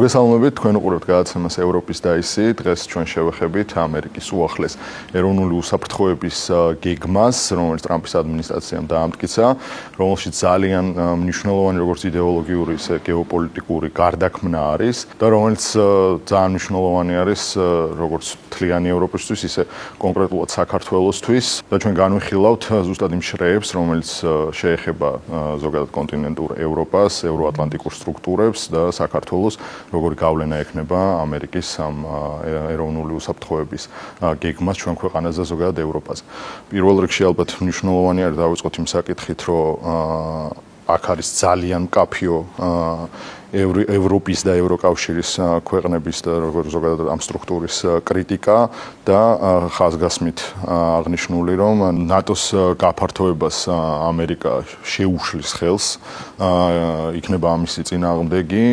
მოგესალმებით, თქვენ უყურებთ გადაცემას ევროპის დაისი. დღეს ჩვენ შევეხებით ამერიკის უახლეს ეროვნული უსაფრთხოების გეგმას, რომელიც ტრამპის ადმინისტრაციამ დაამტკიცა, რომელშიც ძალიან მნიშვნელოვანი როგორც იდეოლოგიური, ისე გეოპოლიტიკური გარდაქმნა არის და რომელიც ძალიან მნიშვნელოვანი არის როგორც მთლიანი ევროპისთვის, ისე კონკრეტულად საქართველოსთვის და ჩვენ განვიხილავთ ზუსტად იმ შრეებს, რომელიც შეეხება ზოგადად კონტინენტურ ევროპას, ევროატლანტიკურ სტრუქტურებს და საქართველოს როგორი გავლენა ექნება ამერიკის ამ ეროვნული უსაფრთხოების გეგმას ჩვენ ქვეყანაზე და ზოგადად ევროპაზე. პირველ რიგში ალბათ მნიშვნელოვანი არის დავიწყოთ იმ საკითხით, რომ აქ არის ძალიან მკაფიო ევროპის და ევროკავშირის ქვეყნების და როგორც ზოგადად ამ სტრუქტურის კრიტიკა და ხაზგასმით აღნიშნული, რომ ნატოს გაფართოებას ამერიკა შეუშლის ხელს, იქნება ამისი წინააღმდეგი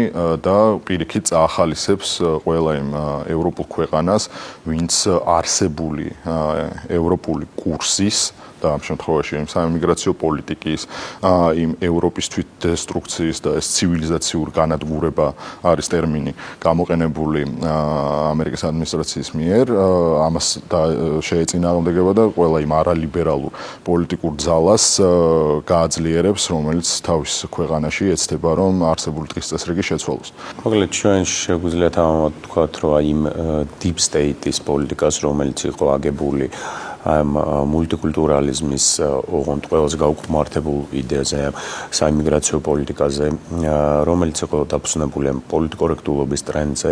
და პირიქით წაახალისებს ყველა იმ ევროპულ ქვეყანას, ვინც არსებული ევროპული კურსის და ამ შემთხვევაში იმ საიმიგრაციო პოლიტიკის, იმ ევროპის თვითდესტრუქციის და ეს ცივილიზაციურ განადგურება არის ტერმინი გამოყენებული ამერიკის ადმინისტრაციის მიერ, ამას შეეწინააღმდეგება და ყველა იმ არალიბერალურ პოლიტიკურ ძალას გააძლიერებს, რომელიც თავის ქვეყანაში ეცდება, რომ არსებული დღის წესრიგი შეცვალოს. მოკლედ ჩვენ შეგვიძლიათ ამათ ვთქვათ, რომ იმ deep state-ის პოლიტიკას, რომელიც იყო აგებული ამ მულტიკულტურალიზმის ოღონდ ყველაზე გაუკმართებულ იდეაზე, საიმიგრაციო პოლიტიკაზე, რომელიც იყო დაფუძნებული ამ პოლიტკორექტულობის ტრენდზე,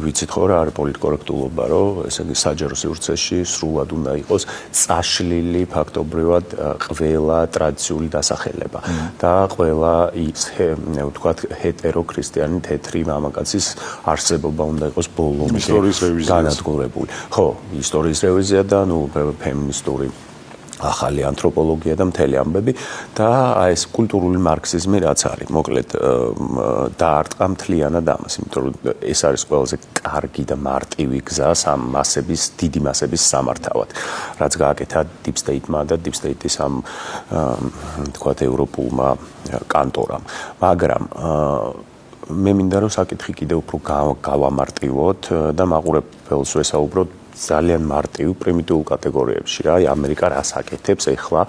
ვიცით ხო რა არის პოლიტკორექტულობა, რომ ესე იგი საჯარო სივრცეში სრულად უნდა იყოს წაშლილი ფაქტობრივად ყველა ტრადიციული დასახელება და ყველა ის ვთქვათ ჰეტეროქრისტიანი თეთრი მამაკაცის არსებობა უნდა იყოს ბოლომდე განადგურებული. ხო, ისტორიის რევიზია და ფემინისტური ახალი ანთროპოლოგია და მთელი ამბები და ეს კულტურული მარქსიზმი რაც არის, მოკლედ დაარტყა მთლიანად ამას, იმიტომ რომ ეს არის ყველაზე კარგი და მარტივი გზა ამ მასების, დიდი მასების სამართავად, რაც გააკეთა deep state-მა და deep state-ის ამ თქვათ ევროპულმა კანტორამ. მაგრამ მე მინდა რომ საკითხი კიდევ უფრო გავამარტივოთ და მაყურებელს ვესაუბროთ ძალიან მარტივ პრიმიტიულ კატეგორიებში რა, ამერიკა რას აკეთებს ეხლა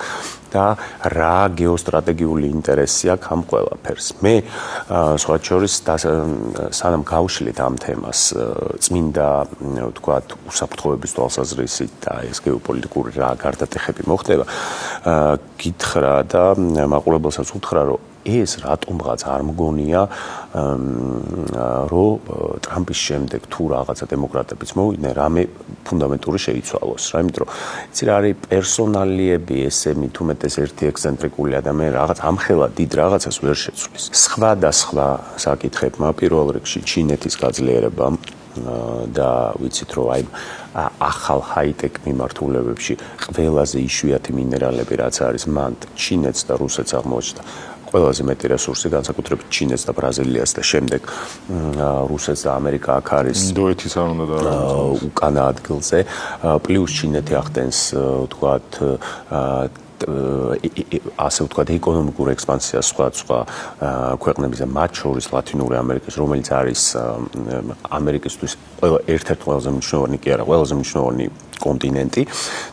და რა გეოსტრატეგიული ინტერესი აქვს ამ ყველაფერს. მე სხვა შორის სანამ გავშლით ამ თემას წმინდა ვთქვათ უსაფრთხოების თვალსაზრისით და ეს გეოპოლიტიკური რა გარდატეხები მოხდება, გითხრა და მაყურებელსაც უთხრა, რომ ეს რატომღაც არ მგონია, რომ ტრამპის შემდეგ თუ რაღაცა დემოკრატებიც მოვიდნენ, რამე ფუნდამენტური შეიცვალოს რა, იმიტომ რომ იცი რა არის პერსონალიები, ესე მით უმეტეს ერთი ექსცენტრიკული ადამიანი რაღაც ამხელა დიდ რაღაცას ვერ შეცვლის. სხვა და სხვა საკითხებმა პირველ რიგში ჩინეთის გაძლიერებამ და ვიცით რომ აი ახალ ჰაი-ტეკ მიმართულებებში ყველაზე იშვიათი მინერალები რაც არის მან ჩინეთს და რუსეთს აღმოაჩნდა ყველაზე მეტი რესურსი, განსაკუთრებით ჩინეთს და ბრაზილიას და შემდეგ რუსეთს და ამერიკა აქ არის ინდოეთის არ უნდა და უკანა ადგილზე, პლუს ჩინეთი ახდენს ვთქვათ ასე ვთქვათ ეკონომიკურ ექსპანსიას სხვა ქვეყნების და მათ შორის ლათინური ამერიკის, რომელიც არის ამერიკისთვის ერთ-ერთი ყველაზე მნიშვნელოვანი კი არა, ყველაზე მნიშვნელოვანი კონტინენტი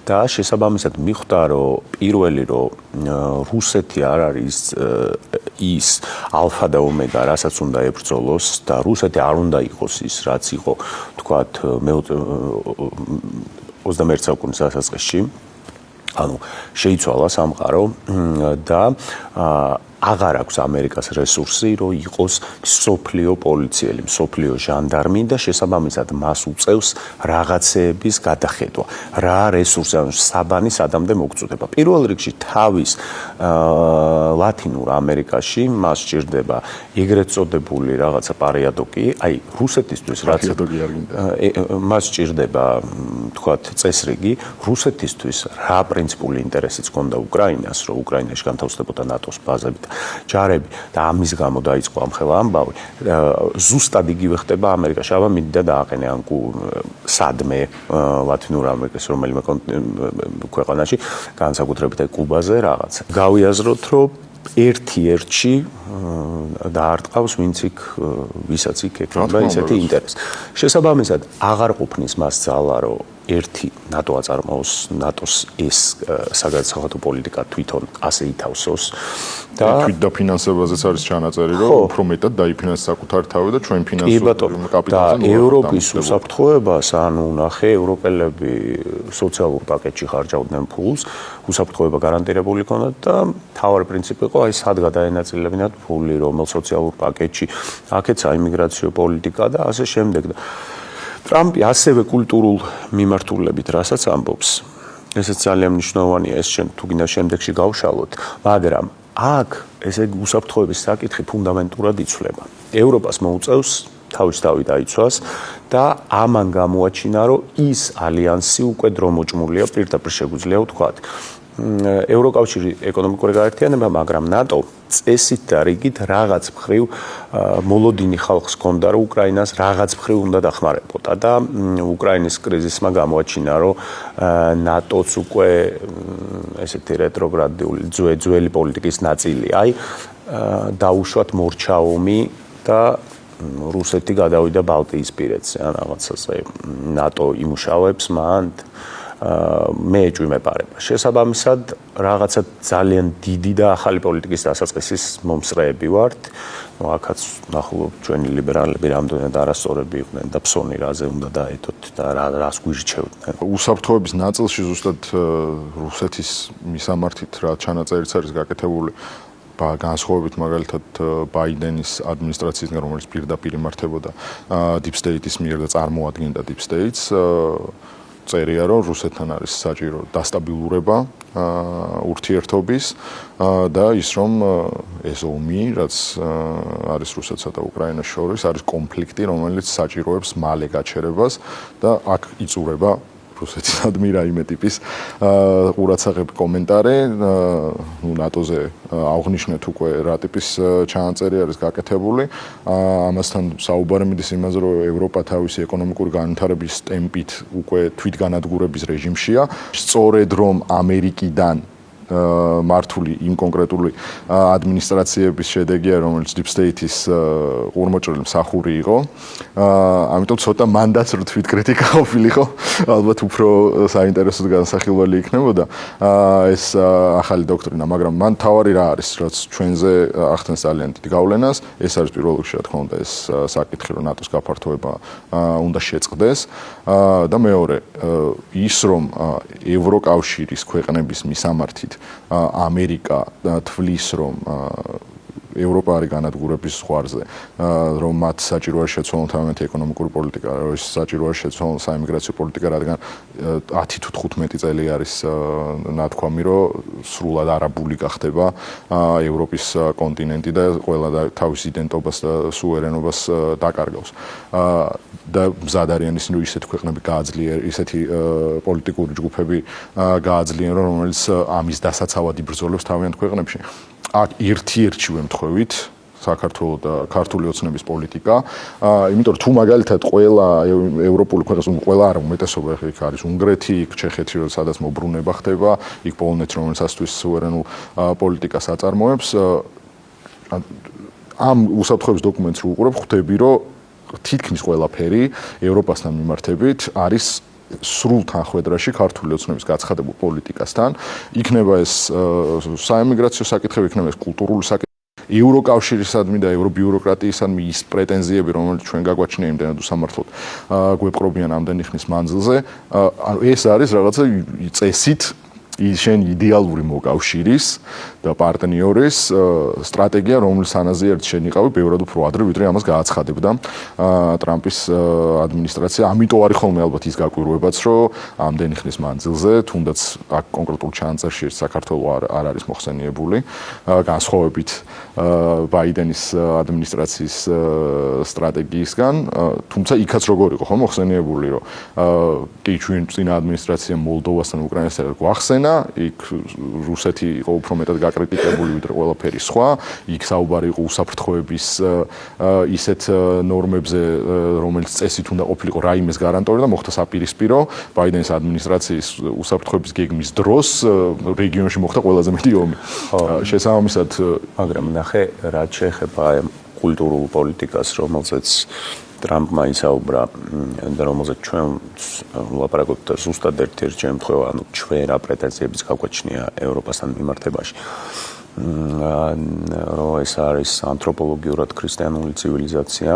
და შესაბამისად მიხვდა, რომ პირველი რომ რუსეთი არ არის ის ალფა და ომეგა, რასაც უნდა ებრძოლოს და რუსეთი არ უნდა იყოს ის, რაც იყო ვთქვათ 21 საუკუნის დასაწყისში. ანუ შეიცვალა სამყარო და აღარ აქვს ამერიკას რესურსი, რომ იყოს სოფლიო პოლიციელი, სოფლიო ჟანდარმი და შესაბამისად მას უწევს რაღაცეების გადახედვა. რა რესურსი, ანუ საბანი სადამდე მოგწუდება. პირველ რიგში თავის ლათინურ ამერიკაში მას სჭირდება ეგრეთ წოდებული რაღაცა პარიადოკი, აი რუსეთისთვის რაც მას სჭირდება თქვათ წესრიგი, რუსეთისთვის რა პრინციპული ინტერესიც ჰქონდა უკრაინას, რომ უკრაინაში განთავსდებოდა ნატოს ბაზები ჯარები და ამის გამო დაიწყო ამხელა ამბავი, ზუსტად იგივე ხდება ამერიკაში. აბა მინდა დააყენე ან სადმე ლათინურ ამერიკის რომელიმე ქვეყანაში, განსაკუთრებით კუბაზე რაღაც. გავიაზროთ, რომ ერთ-ერთში დაარტყავს, ვინც იქ ვისაც იქ ექნება ისეთი ინტერესი. შესაბამისად, აღარ ყოფნის მას ძალა, რომ ერთი ნატო აწარმოოს, ნატოს ეს საგადასახადო პოლიტიკა თვითონ ასე ითავსოს და თვით დაფინანსებაზეც არის ჩანაწერი, რომ უფრო მეტად დაიფინანსოს საკუთარი თავი და ჩვენ ფინანსური კაპიტალზე ევროპის უსაფრთხოებას, ანუ ნახე, ევროპელები სოციალურ პაკეტში ხარჯავდნენ ფულს, უსაფრთხოება გარანტირებული ჰქონდათ და მთავარი პრინციპი იყო, აი სად გადაენაწილებინათ ფული, რომელ სოციალურ პაკეტში, აქეც საიმიგრაციო პოლიტიკა და ასე შემდეგ და ტრამპი ასევე კულტურულ მიმართულებით რასაც ამბობს, ესეც ძალიან მნიშვნელოვანია, ეს თუ გინდა შემდეგში გავშალოთ, მაგრამ აქ ესე უსაფრთხოების საკითხი ფუნდამენტურად იცვლება. ევროპას მოუწევს თავის თავი დაიცვას და ამან გამოაჩინა, რომ ის ალიანსი უკვე დრომოჭმულია, პირდაპირ შეგვიძლია ვთქვათ. ევროკავშირი ეკონომიკური გაერთიანება, მაგრამ ნატო წესით და რიგით რაღაც მხრივ მოლოდინი ხალხს ჰქონდა, რომ უკრაინას რაღაც მხრივ უნდა დახმარებოდა და უკრაინის კრიზისმა გამოაჩინა, რომ ნატოც უკვე ესეთი რეტროგრადული ძველი პოლიტიკის ნაწილი. აი დაუშვათ მორჩაომი და რუსეთი გადავიდა ბალტიისპირეთზე, ან რაღაცაზე ნატო იმუშავებს მან მე ეჭვმეპარება. შესაბამისად, რაღაცა ძალიან დიდი და ახალი პოლიტიკის დასაწყისის მომსწრეები ვართ. აქაც ნახულობ ჩვენი ლიბერალები რამდენად არასწორები იყვნენ და ფსონი რაზე უნდა დაეთოთ და რას გვირჩევდნენ. უსაფრთხოების ნაწილში ზუსტად რუსეთის მისამართით რა ჩანაწერიც არის გაკეთებული განსხვავებით მაგალითად ბაიდენის ადმინისტრაციისგან, რომელიც პირდაპირ იმართებოდა Deep State-ის მიერ და წარმოადგენდა Deep State-ს, წერია, რომ რუსეთთან არის საჭირო დასტაბილურება ურთიერთობის და ის რომ ეს ომი, რაც არის რუსეთსა და უკრაინას შორის, არის კონფლიქტი, რომელიც საჭიროებს მალე გაჩერებას და აქ იწურება რუსეთისადმი რაიმე ტიპის ყურადსაღები კომენტარი, ნატოზე აღნიშნეთ უკვე რა ტიპის ჩანაწერი არის გაკეთებული. ამასთან საუბარი მიდის იმაზე, რომ ევროპა თავისი ეკონომიკური განვითარების ტემპით უკვე თვითგანადგურების რეჟიმშია. სწორედ რომ ამერიკიდან მართული იმ კონკრეტული ადმინისტრაციების შედეგია, რომელიც Deep State-ის ყურმოჭრილი მსახური იყო. ამიტომ ცოტა მანდაც რო თვითკრიტიკა ყოფილიყო, ალბათ უფრო საინტერესო განსახილველი იქნებოდა ეს ახალი დოქტრინა, მაგრამ მან თავარი რა არის, რაც ჩვენზე ახდენს ძალიან დიდ გავლენას, ეს არის პირველ რიგში, რა თქმა უნდა, ეს საკითხი, რომ ნატოს გაფართოება უნდა შეწყდეს და მეორე, ის რომ ევროკავშირის ქვეყნების მისამართით ამერიკა თვლის, რომ ევროპა არის განადგურების ზღვარზე, რომ მათ საჭიროა შეცვალონ თავიანთი ეკონომიკური პოლიტიკა, რომ საჭიროა შეცვალონ საიმიგრაციო პოლიტიკა, რადგან 10 თუ 15 წელი არის ნათქვამი, რომ სრულად არაბული გახდება ევროპის კონტინენტი და ყველა თავის იდენტობას და სუვერენობას დაკარგავს. და მზად არიან ისინი, რომ ისეთი ქვეყნები გააძლიერონ, ისეთი პოლიტიკური ჯგუფები გააძლიერონ, რომელიც ამის დასაცავად იბრძოლებს თავიანთ ქვეყნებში. აქ ერთ-ერთი ვემთხვევით საქართველოს და ქართული ოცნების პოლიტიკა, იმიტომ რომ თუ მაგალითად ყველა ევროპული ქვეყნის, ყველა არა უმეტესობა იქ არის უნგრეთი, იქ ჩეხეთი, სადაც მობრუნება ხდება, იქ პოლონეთი, რომელიც ასთვის სუვერენულ პოლიტიკას აწარმოებს, ამ უსაფრთხოების დოკუმენტს რო უყურებ, ხვდები, რომ თითქმის ყველაფერი ევროპასთან მიმართებით არის სრულ თანხმედრაში ქართული ოცნების გაცხადებულ პოლიტიკასთან. იქნება ეს საიმიგრაციო საკითხები, იქნება ეს კულტურული საკითხები, ევროკავშირისადმი და ევრობიუროკრატიისადმი ის პრეტენზიები, რომელიც ჩვენ გაგვაჩნია იმდენად უსამართლოდ გვეპყრობიან ამდენი ხნის მანძილზე, ანუ ეს არის რაღაცა წესით შენ იდეალური მოკავშირის და პარტნიორის სტრატეგია, რომლის ანაზიერ შენ იყავი ბევრად უფრო ადრე, ვიდრე ამას გააცხადებდა ტრამპის ადმინისტრაცია. ამიტომ არის ხოლმე ალბათ ის გაკვირვებაც, რომ ამდენი ხნის მანძილზე, თუნდაც აქ კონკრეტულ ჩანაწერში საქართველოს არ არის მოხსენიებული, განსხვავებით ბაიდენის ადმინისტრაციის სტრატეგიისგან, თუმცა იქაც როგორ იყო ხო მოხსენიებული, რომ კი ჩვენ წინა ადმინისტრაციამ მოლდოვასთან უკრაინასთან გვახსენა მოიხსენა, იქ რუსეთი იყო უფრო მეტად გაკრიტიკებული ვიდრე ყველაფერი სხვა, იქ საუბარი იყო უსაფრთხოების ისეთ ნორმებზე, რომელიც წესით უნდა ყოფილიყო რაიმეს გარანტორი და მოხდა საპირისპირო ბაიდენის ადმინისტრაციის უსაფრთხოების გეგმის დროს რეგიონში მოხდა ყველაზე მეტი ომი. შესაბამისად, მაგრამ ნახე, რაც შეეხება კულტურულ პოლიტიკას, რომელზეც ტრამპმა ისაუბრა და რომელზეც ჩვენ ვლაპარაკობთ ზუსტად ერთ-ერთ შემთხვევა, ანუ ჩვენ რა პრეტენზიების გაგვაჩნია ევროპასთან მიმართებაში. რომ ეს არის ანთროპოლოგიურად ქრისტიანული ცივილიზაცია,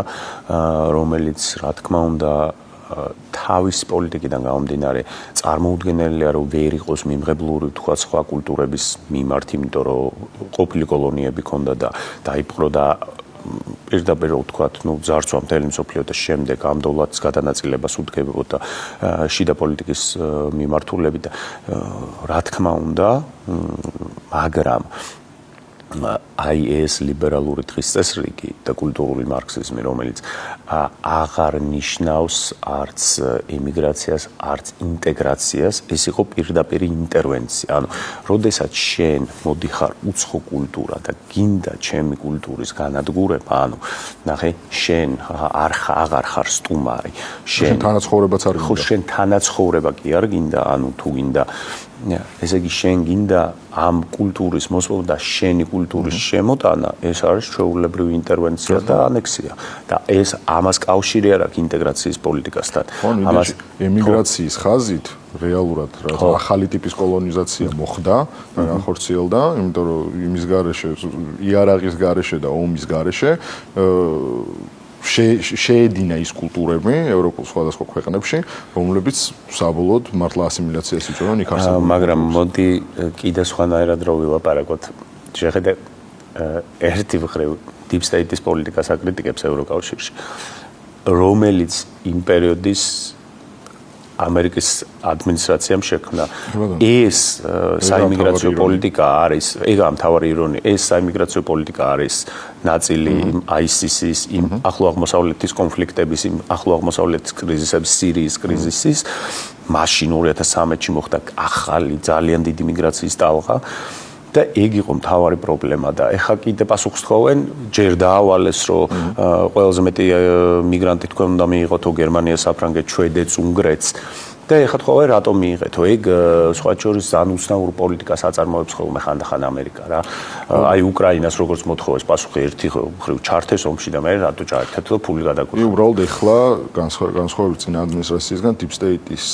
რომელიც რა თქმა უნდა თავის პოლიტიკიდან გამომდინარე წარმოუდგენელია რომ ვერ იყოს მიმღებლური თქვა სხვა კულტურების მიმართ, იმიტომ რომ ყოფილი კოლონიები ქონდა და დაიპყრო და პირდაპირ ვთქვათ, ძარცვა მთელი მსოფლიო და შემდეგ ამ დოლარს გადანაწილებას უდგებოდა შიდა პოლიტიკის მიმართულებით და რა თქმა უნდა, მაგრამ აი ეს ლიბერალური დღის წესრიგი და კულტურული მარქსიზმი, რომელიც აღარ ნიშნავს არც ემიგრაციას, არც ინტეგრაციას, ეს იყო პირდაპირ ინტერვენცია. ანუ, როდესაც შენ მოდიხარ უცხო კულტურა და გინდა ჩემი კულტურის განადგურება, ანუ, ნახე, შენ აღარ ხარ სტუმარი. შენ თანაცხოვრებაც არ გინდა. ხო, შენ თანაცხოვრება კი არ გინდა, ანუ თუ გინდა ესე იგი შენ გინდა ამ კულტურის მოსვლა და შენი კულტურის შემოტანა, ეს არის ჩვეულებრივი ინტერვენცია და ანექსია. და ეს ამას კავშირი არ აქვს ინტეგრაციის პოლიტიკასთან. ამას ემიგრაციის ხაზით რეალურად ახალი ტიპის კოლონიზაცია მოხდა და განხორციელდა, იმიტომ რომ იმის გარეშე, იარაღის გარეშე და ომის გარეშე შეედინა ის კულტურები ევროპულ სხვადასხვა ქვეყნებში, რომლებიც საბოლოოდ მართლა ასიმილაციას იწვევენ იქ არსებულ. მაგრამ მოდი კიდე სხვანაირად რო ვილაპარაკოთ. შეხედე ერთი მხრივ deep state-ის პოლიტიკას აკრიტიკებს ევროკავშირში, რომელიც იმ პერიოდის ამერიკის ადმინისტრაციამ შექმნა. ეს საიმიგრაციო პოლიტიკა არის, ეგაა მთავარი ირონია, ეს საიმიგრაციო პოლიტიკა არის ნაწილი ISIS-ის, იმ ახლო აღმოსავლეთის კონფლიქტების, იმ ახლო აღმოსავლეთის კრიზისების, სირიის კრიზისის, მაშინ 2013-ში მოხდა ახალი ძალიან დიდი მიგრაციის ტალღა. და ეგ იყო მთავარი პრობლემა და ეხა კიდე პასუხს თხოვენ, ჯერ დაავალეს, რომ ყველაზე მეტი მიგრანტი თქვენ უნდა მიიღოთო გერმანიას, საფრანგეთს, შვედეთს, უნგრეთს. და ეხა თხოვენ რატომ მიიღეთო? ეგ სხვა შორის ძალიან უცნაურ პოლიტიკას აწარმოებს ხოლმე ხანდახან ამერიკა რა. აი უკრაინას როგორც მოთხოვეს პასუხი ერთი მხრივ ჩართეს ომში და მე რატო ჩაერთეთ და ფული გადაგუხდა. უბრალოდ ეხლა განსხვავებით წინა ადმინისტრაციისგან deep state-ის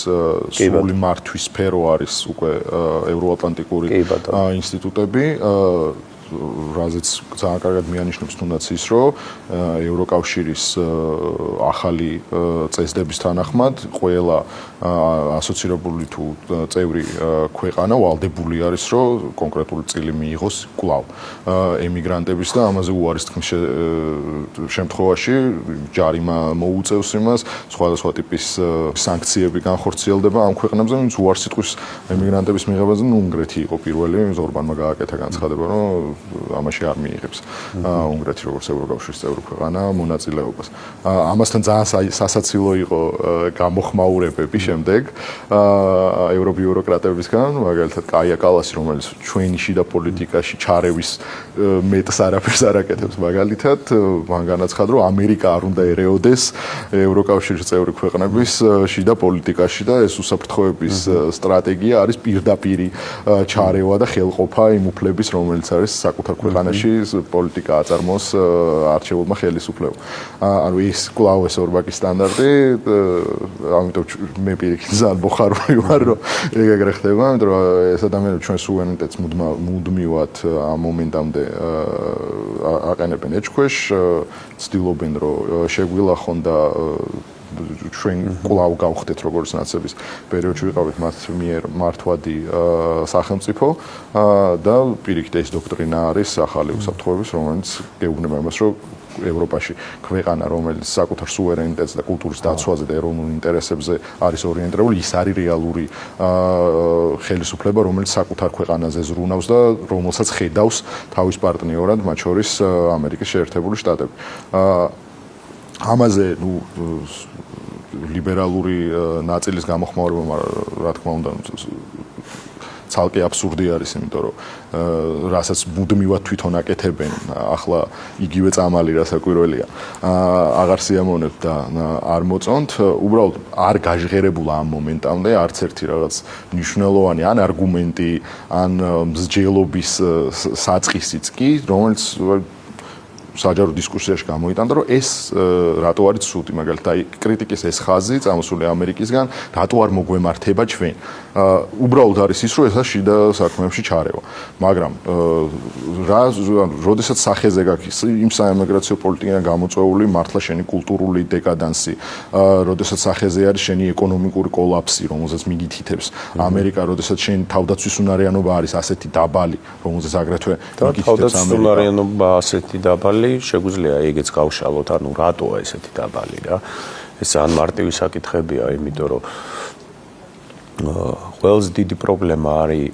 სრული მართვის სფერო არის უკვე ევროატლანტიკური ინსტიტუტები, რაზეც ძალიან კარგად მიანიშნებს თუნდაც ის, რომ ევროკავშირის ახალი წესდების თანახმად ყველა ასოცირებული თუ წევრი ქვეყანა ვალდებული არის, რომ კონკრეტული წილი მიიღოს კვლავ ემიგრანტების და ამაზე უარის თქმის შემთხვევაში ჯარიმა მოუწევს იმას, სხვადასხვა ტიპის სანქციები განხორციელდება ამ ქვეყნებზე, ვინც უარს იტყვის ემიგრანტების მიღებაზე. უნგრეთი იყო პირველი, ორბანმა გააკეთა განცხადება, რომ ამაში არ მიიღებს უნგრეთი როგორც ევროკავშირის წევრი ქვეყანა მონაწილეობას. ამასთან ძალიან სასაცილო იყო გამოხმაურებები შემდეგ ევრობიუროკრატებისგან, მაგალითად კაია კალასი, რომელიც ჩვენი შიდა პოლიტიკაში ჩარევის მეტს არაფერს არ აკეთებს, მაგალითად მან განაცხადა, რომ ამერიკა არ უნდა ერეოდეს ევროკავშირის წევრი ქვეყნების შიდა პოლიტიკაში და ეს უსაფრთხოების სტრატეგია არის პირდაპირი ჩარევა და ხელყოფა იმ უფლების, რომელიც არის საკუთარ ქვეყანაში პოლიტიკა აწარმოოს არჩეულმა ხელისუფლებამ. ანუ ეს კვლავ ეს ორბაკის სტანდარტი, ამიტომ მე პირიქით ძალიან მოხარული ვარ, რომ ეგ ეგრე ხდება, იმიტომ რომ ეს ადამიანები ჩვენ სუვერენიტეტს მუდმივად ამ მომენტამდე აყენებენ ეჭქვეშ, ცდილობენ რომ შეგვილახონ და ჩვენ კვლავ გავხდეთ როგორც ნაცების პერიოდში ვიყავით მათ მიერ მართვადი სახელმწიფო და პირიქით ეს დოქტრინა არის ახალი უსაფრთხოების, რომელიც გეუბნება იმას, რომ ევროპაში ქვეყანა, რომელიც საკუთარ სუვერენიტეტს და კულტურის დაცვაზე და ეროვნულ ინტერესებზე არის ორიენტირებული, ის არის რეალური ხელისუფლება, რომელიც საკუთარ ქვეყანაზე ზრუნავს და რომელსაც ხედავს თავის პარტნიორად, მათ შორის ამერიკის შეერთებული შტატები. ამაზე ლიბერალური ნაწილის გამოხმაურება, რა თქმა უნდა, ცალკე აბსურდი არის, იმიტომ რომ რასაც მუდმივად თვითონ აკეთებენ, ახლა იგივე წამალი რასაკვირველია. აღარ სიამოვნებთ და არ მოწონთ, უბრალოდ არ გაჟღერებულა ამ მომენტამდე არც ერთი რაღაც მნიშვნელოვანი ან არგუმენტი, ან მსჯელობის საწყისიც კი, რომელიც საჯარო დისკუსიაში გამოიტანდა, რომ ეს რატო არის ცუდი, მაგალითად, კრიტიკის ეს ხაზი წამოსული ამერიკისგან, რატო არ მოგვემართება ჩვენ. უბრალოდ არის ის, რომ ესა შიდა საქმეებში ჩარევა. მაგრამ როდესაც სახეზე გაქვს იმ საემიგრაციო პოლიტიკიდან გამოწვეული მართლა შენი კულტურული დეკადანსი, როდესაც სახეზე არის შენი ეკონომიკური კოლაფსი, რომელზეც მიგითითებს ამერიკა, როდესაც შენი თავდაცვის უნარიანობა არის ასეთი დაბალი, რომელზეც აგრეთვე მიგითითებს ამერიკა. უნარიანობა ასეთი დაბალი შეგვიძლია ეგეც გავშალოთ, ანუ რატოა ესეთი დაბალი რა. ეს ან მარტივი საკითხებია, იმიტომ რომ ყველაზე დიდი პრობლემა არის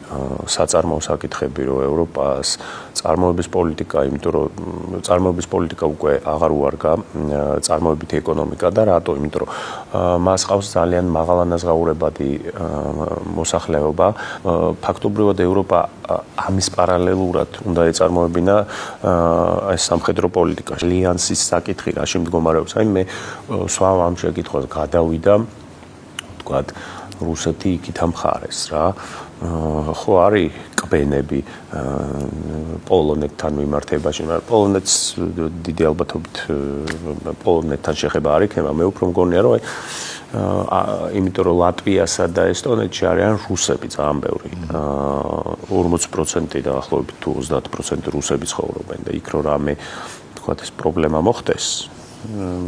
საწარმოო საკითხები, რომ ევროპას წარმოების პოლიტიკა, იმიტომ რომ წარმოების პოლიტიკა უკვე აღარ უარგა წარმოებითი ეკონომიკა და რატო? იმიტომ რომ მას ყავს ძალიან მაღალანაზღაურებადი მოსახლეობა. ფაქტობრივად ევროპა ამის პარალელურად უნდა ეწარმოებინა ეს სამხედრო პოლიტიკა. ალიანსის საკითხი რაში მდგომარეობს? აი მე სვავ ამ შეკითხვას გადავიდა, ვთქვათ, რუსეთი იქით ამხარეს რა. ხო არის კბენები პოლონეთთან მიმართებაში, მაგრამ პოლონეთს დიდი ალბათობით პოლონეთთან შეხება არ იქნება. მე უფრო მგონია, რომ იმიტომ რომ ლატვიასა და ესტონეთში არიან რუსები ძალიან ბევრი. 40% და ახლობით თუ 30% რუსები ცხოვრობენ და იქ რო რამე თქვათ ეს პრობლემა მოხდეს,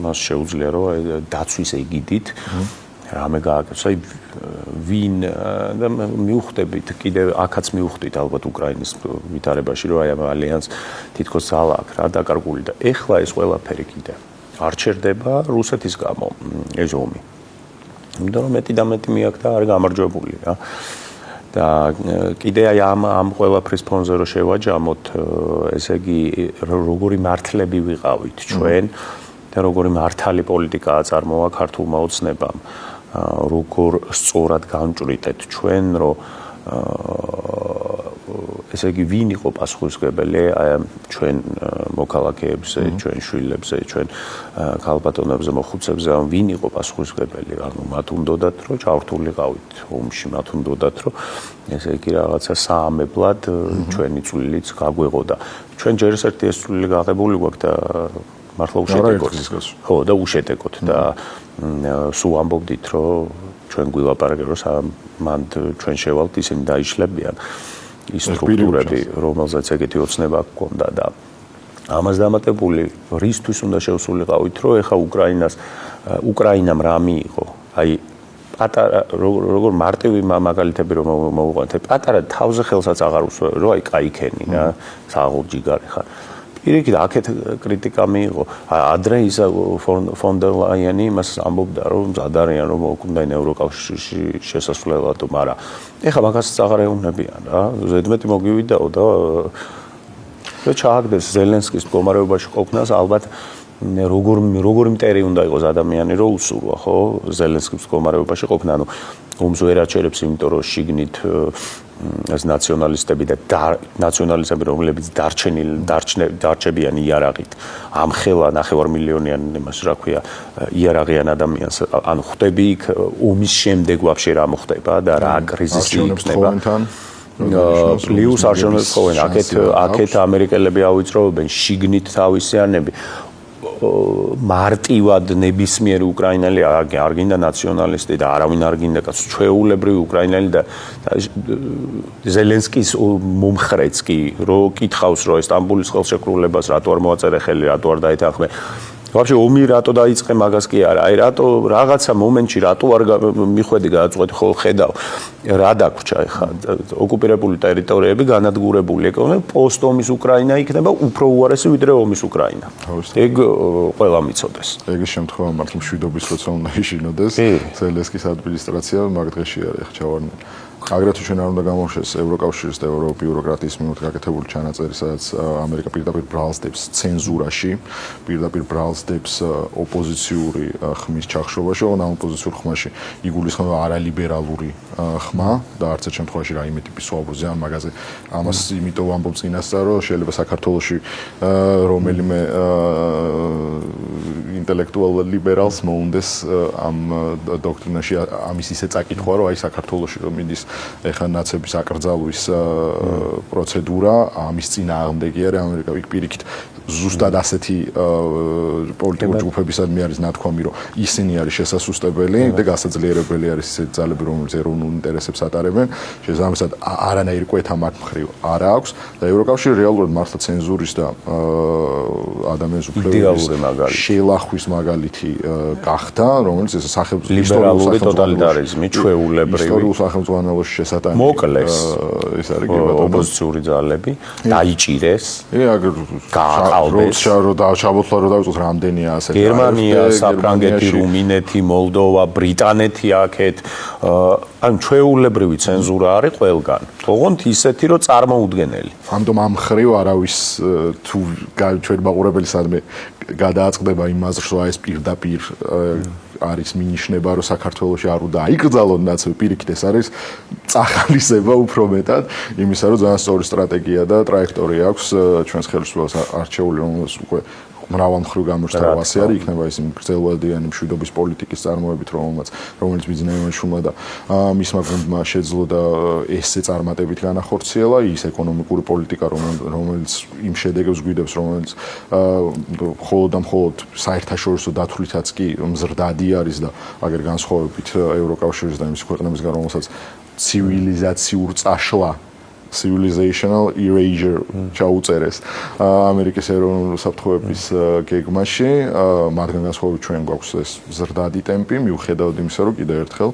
მას შეუძლია რომ დაცვის ეგიდით რამე გააკეთოს. აი ვინ და მიუხვდებით კიდევ აქაც მიუხვდით ალბათ უკრაინის ვითარებაში, რომ აი ამ ალიანს თითქოს ძალა აქვს რა დაკარგული და ეხლა ეს ყველაფერი კიდე არ ჩერდება რუსეთის გამო ეს ომი. იმიტომ რომ მეტი და მეტი მიაქ და არ გამარჯვებული რა. და კიდე აი ამ ყველაფრის ფონზე რო შევაჯამოთ, ესე იგი როგორი მართლები ვიყავით ჩვენ და როგორი მართალი პოლიტიკა აწარმოა ქართულმა ოცნებამ. როგორ სწორად განჭვრიტეთ ჩვენ, რომ ესე იგი ვინ იყო პასუხისმგებელი აი ჩვენ მოქალაქეებზე, ჩვენ შვილებზე, ჩვენ ქალბატონებზე, მოხუცებზე, ვინ იყო პასუხისმგებელი? ანუ მათ უნდათ რომ ჩავრთულიყავით ომში, მათ უნდათ რომ ესე იგი რაღაცა საამებლად ჩვენი წვლილიც გაგვეღოდა. ჩვენ ჯერ ერთი ეს წვლილი გაღებული გვაქვს და მართლა უშედეგოთ. ხო, და უშედეგოთ და სულ ამბობდით, რომ ჩვენ გვილაპარაკეთ, რომ მანდ ჩვენ შევალთ, ისინი დაიშლებიან ის სტრუქტურები, რომელზეც ეგეთი ოცნება გქონდა და ამას დამატებული რისთვის უნდა შევსულიყავით, რომ ეხა უკრაინამ რა მიიღო? აი პატარა როგორ მარტივი მაგალითები რომ მოვუყვანთ, პატარა თავზე ხელსაც აღარ უსვევ, რომ აი კაიქენი რა, საღოლ ჯიგარი ხარ. პირიქით აქეთ კრიტიკა მიიღო. ადრე ისა ფონ დერ ლაიანი იმას ამბობდა, რომ მზად არიან რომ მოუკვდნენ ევროკავშირში შესასვლელად, მაგრამ ეხლა მაგასაც აღარ ეუბნებიან რა. ზედმეტი მოგივიდაო და ჩააგდეს ზელენსკის მდგომარეობაში ყოფნას, ალბათ როგორი მტერი უნდა იყოს ადამიანი, რომ უსურვა, ხო? ზელენსკის მდგომარეობაში ყოფნა, ანუ ომს ვერ აჩერებს, იმიტომ რომ შიგნით ეს ნაციონალისტები და ნაციონალისტები, რომლებიც დარჩებიან იარაღით, ამხელა 9 მილიონიან იმას რა ქვია, იარაღიან ადამიანს, ანუ ხვდები იქ ომის შემდეგ ვაფშე რა მოხდება და რა კრიზისი იქნება. პლუს არჩევნებს ხოვენ, აქეთ ამერიკელები ავიწროვებენ შიგნით თავისიანები. მარტივად ნებისმიერი უკრაინელი არ გინდა ნაციონალისტი და არავინ არ გინდა კაც ჩვეულებრივი უკრაინელი და ზელენსკის მომხრეც კი რო კითხავს რომ ესტამბულის ხელშეკრულებას რატო არ მოაწერე ხელი, რატო არ დაეთანხმე. ვაფშე ომი რატო დაიწყე მაგას კი არა. აი რატო რაღაცა მომენტში რატო არ მიხვედი გადაწყვეტი ხოლ ხედავ რა დაგვრჩა ეხა ოკუპირებული ტერიტორიები განადგურებული ეკონომიკა პოსტ-ომის უკრაინა იქნება უფრო უარესი ვიდრე ომის უკრაინა. ეგ ყველა მიცოდეს. ეგ შემთხვევა მართლა მშვიდობის როცა უნდა იშინოდეს. ზელენსკის ადმინისტრაცია მაგ დღეში არის ხა ჩავარდნილი. აგრეთვე ჩვენ არ უნდა გამოვშეს ევროკავშირის და ევროპის ბიუროკრატიის მიმართ გაკეთებული ჩანაწერი, სადაც ამერიკა პირდაპირ ბრალსდებს ცენზურაში, პირდაპირ ბრალსდებს ოპოზიციური ხმის ჩახშობაში, ოღონდ ამ ოპოზიციურ ხმაში იგულისხმება არალიბერალური ხმა და არც ერთ შემთხვევაში რაიმე ტიპის სვაბოზე ან მაგაზე ამას იმიტომ ვამბობ წინასწარ, რომ შეიძლება საქართველოში რომელიმე ინტელექტუალ ლიბერალს მოუნდეს ამ დოქტრინაში ამის ისე წაკითხვა, რომ აი საქართველოში რომ მიდის ეხლა ნაცების აკრძალვის პროცედურა, ამის წინააღმდეგი არის ამერიკა. იქ პირიქით ზუსტად ასეთი პოლიტიკური ჯგუფებისადმი არის ნათქვამი, რომ ისინი არის შესასუსტებელი და გასაძლიერებელი არის ისეთი ძალები, რომელიც ეროვნულ ინტერესებს ატარებენ. შესაბამისად არანაირი კვეთა მათ მხრივ არ აქვს და ევროკავშირი რეალურად მართლა ცენზურის და ადამიანის უფლებების შელახვის მაგალითი გახდა, რომელიც ეს სახელმწიფო ლიბერალური ტოტალიტარიზმი, ჩვეულებრივი ისტორიულ სახელმწიფო ანალოგში შესატანი მოკლეს ეს არის გიბატონო ოპოზიციური ძალები დაიჭირეს გააყალბეს ჩაბოთლა რომ დავიწყოთ რამდენია ასეთი გერმანია, საფრანგეთი, რუმინეთი, მოლდოვა, ბრიტანეთი აქეთ ან ჩვეულებრივი ცენზურა არის ყველგან. ოღონდ ისეთი რომ წარმოუდგენელი. ამიტომ ამ ხრივ არავის თუ ჩვენ მაყურებელი სადმე გადააწყდება იმ აზრს, რომ ეს პირდაპირ არის მინიშნება, რომ საქართველოში არ უნდა აიკრძალონ ნაცები, პირიქით ეს არის წახალისება უფრო მეტად იმისა, რომ ძალიან სწორი სტრატეგია და ტრაექტორია აქვს ჩვენს ხელისუფლებას არჩეული, რომელიც უკვე მრავალმხრივ გამორჩევასი არის, იქნება ის გრძელვადიანი მშვიდობის პოლიტიკის წარმოებით, რომელიც ბიზნესმენებმა და მისმა გუნდმა შეძლო და ესე წარმატებით განახორციელა, ის ეკონომიკური პოლიტიკა, რომელიც იმ შედეგებს გვიდებს, რომელიც მხოლოდ და მხოლოდ საერთაშორისო დათვლითაც კი მზრდადი არის და აგერ განსხვავებით ევროკავშირის და იმის ქვეყნებისგან, რომელსაც ცივილიზაციურ წაშლა civilizational erasure ჩაუწერეს ამერიკის ეროვნული უსაფრთხოების გეგმაში, მათგან განსხვავებით ჩვენ გვაქვს ეს ზრდადი ტემპი, მიუხედავად იმისა, რომ კიდევ ერთხელ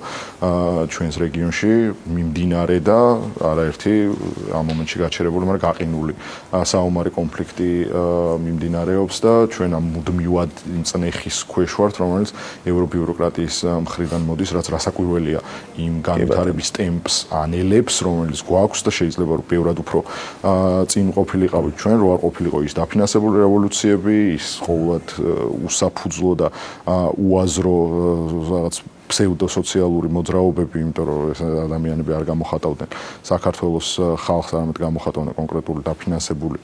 ჩვენს რეგიონში მიმდინარე და არაერთი ამ მომენტში გაჩერებული, მაგრამ გაყინული საომარი კონფლიქტი მიმდინარეობს და ჩვენ ამ მუდმივად წნეხის ქვეშ ვართ, რომელიც ევროპის ბიუროკრატიის მხრიდან მოდის, რაც რასაკვირველია იმ განვითარების ტემპს ანელებს, რომელიც გვაქვს და შეიძლება რომ ბევრად უფრო წინ ყოფილიყავით ჩვენ, რო არ ყოფილიყო ის დაფინანსებული რევოლუციები, ის ყოველად უსაფუძვლო და უაზრო რაღაც ფსევდოსოციალური მოძრაობები, იმიტომ რომ ეს ადამიანები არ გამოხატავდნენ საქართველოს ხალხს, არამედ გამოხატავდნენ კონკრეტული დაფინანსებული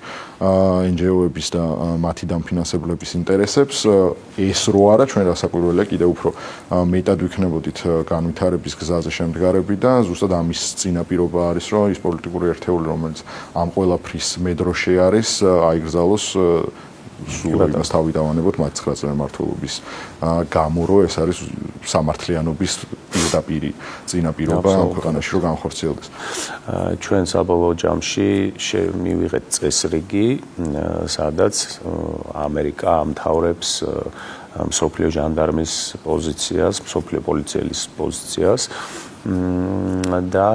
NGO-ების და მათი დამფინანსებლების ინტერესებს. ეს რო არა, ჩვენ რასაკვირველია კიდევ უფრო მეტად ვიქნებოდით განვითარების გზაზე შემდგარები და ზუსტად ამის წინაპირობა არის, რომ ის პოლიტიკური ერთეული, რომელიც ამ ყველაფრის მედროშე არის, აიგრძალოს სულ იმას თავი დავანებოთ მათ 9 წლიან მმართველობის გამო, რომ ეს არის სამართლიანობის პირდაპირი წინაპირობა ამ ქვეყანაში, რომ განხორციელდეს. ჩვენ საბოლოო ჯამში მივიღეთ წესრიგი, სადაც ამერიკა ამთავრებს მსოფლიო ჟანდარმის პოზიციას, მსოფლიო პოლიციელის პოზიციას და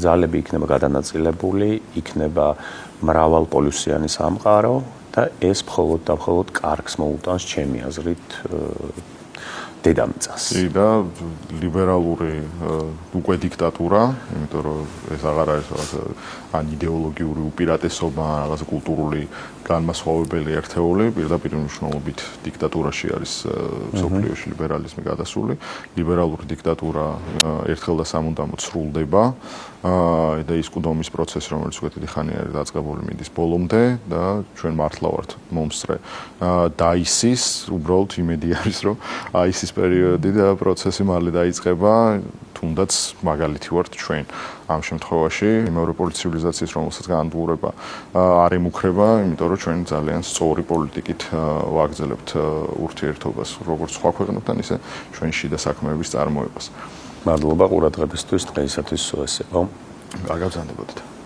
ძალები იქნება გადანაწილებული, იქნება მრავალპოლუსიანი სამყარო და ეს მხოლოდ და მხოლოდ კარგს მოუტანს ჩემი აზრით დედამიწას. და ლიბერალური უკვე დიქტატურა, იმიტომ რომ ეს აღარ არის ან იდეოლოგიური უპირატესობა, რაღაც კულტურული განმასხვავებელი ერთეული, პირდაპირ მნიშვნელობით დიქტატურაში არის მსოფლიოში ლიბერალიზმი გადასული. ლიბერალური დიქტატურა ერთხელ და სამუდამოდ სრულდება და ის ყუდომის პროცესი, რომელიც უკვე დიდი ხანი არის დაწყებული, მიდის ბოლომდე და ჩვენ მართლა ვართ მომსწრე დაისის, უბრალოდ იმედი არის, რომ აისის პერიოდი და პროცესი მალე დაიწყება, თუნდაც მაგალითი ვართ ჩვენ ამ შემთხვევაში ევროპული ცივილიზაციის, რომელსაც განადგურება არ ემუქრება, იმიტომ რომ ჩვენ ძალიან სწორი პოლიტიკით ვაგრძელებთ ურთიერთობას როგორც სხვა ქვეყნებთან, ისე ჩვენ შიდა საქმეების წარმოებას. მადლობა ყურადღებისთვის, დღეისათვის სულ ესეო. კარგად გრძანდებოდეთ.